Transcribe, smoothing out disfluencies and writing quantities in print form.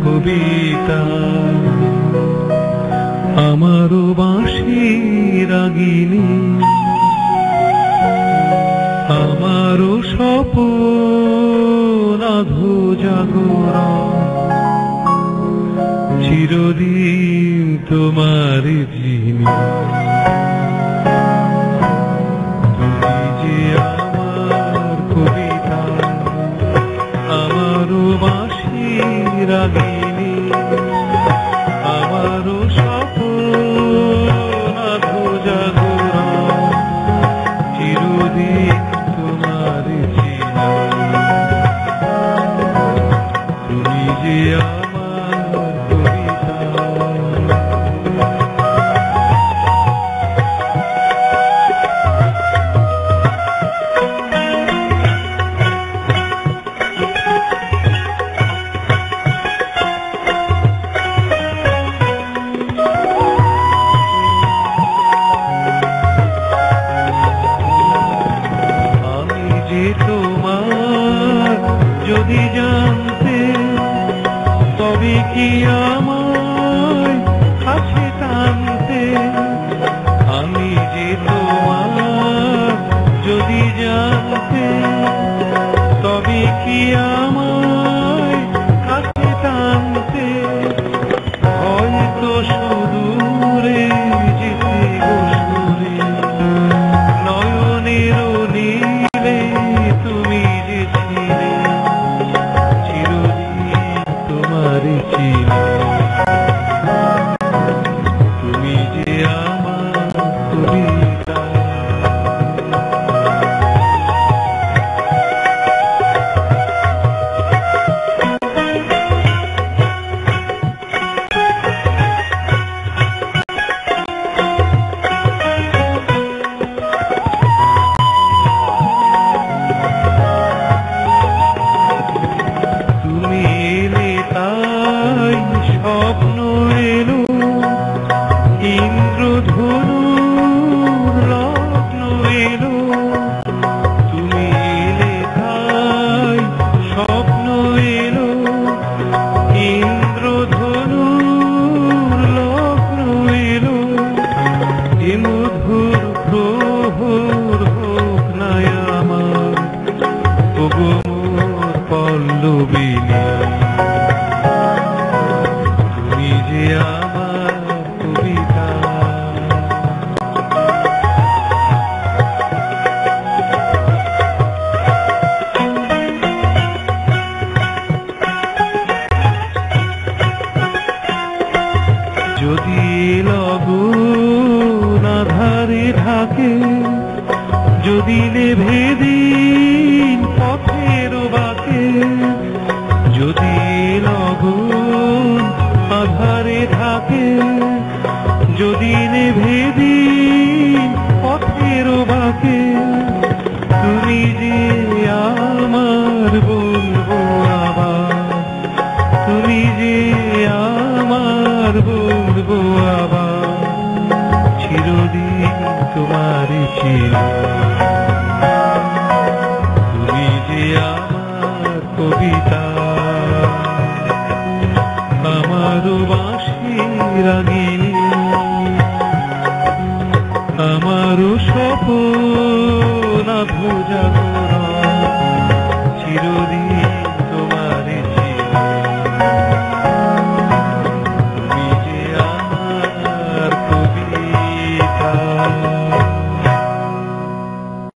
কবিতা, আমারও বাঁশি রাগিনী, আমারও স্বপন আধো জাগরণ, চিরদিন তোমার যিনি। তুমি যে আমার কবিতা, আমারও বাঁশি রাগিনী, আমারও স্বপন আধো জাগরণ, চিরদিন তোমার চিনা। তুমি যে আমার কবিতা। তোমার যদি জানতে, তবে কি আমায় কাছে টানতে। আমি যে তোমার যদি জানতে, তবে কি আমায় কাছে টানতে। হয়তো সুদূরে যেতে বসরে, নয়নের নীলে তুমি যে ছিলে, চিরদিন তোমার চিনি। তুমি যে আমার কবিতা। তুমি এলে তাই স্বপ্ন এলো, ইন্দ্রধনুর লগ্ন এলো। তুমি এলে তাই স্বপ্ন এলো, ইন্দ্রধনুর লগ্ন এলো। এ মধুর প্রহর হোক না আমার, ওগো মোর পল্লবিনী। তুমি যে আমার কবিতা। যদি লগন আধারে ঢাকে, যদি নেভে দিন পথের বাঁকে। যদি লগন আধারে ঢাকে, যদি নেভে দিন পথের বাঁকে। তুমি যে আমার বলবো আবার, তুমি যে আমার বলবো আবার, চিরদিন তোমার চিনি। তুমি যে আমার কবিতা, আমারও বাঁশি রাগিনী, আমারও স্বপন আধো জাগরণ, চিরদিন তোমার চিনি। তুমি যে আমার কবিতা।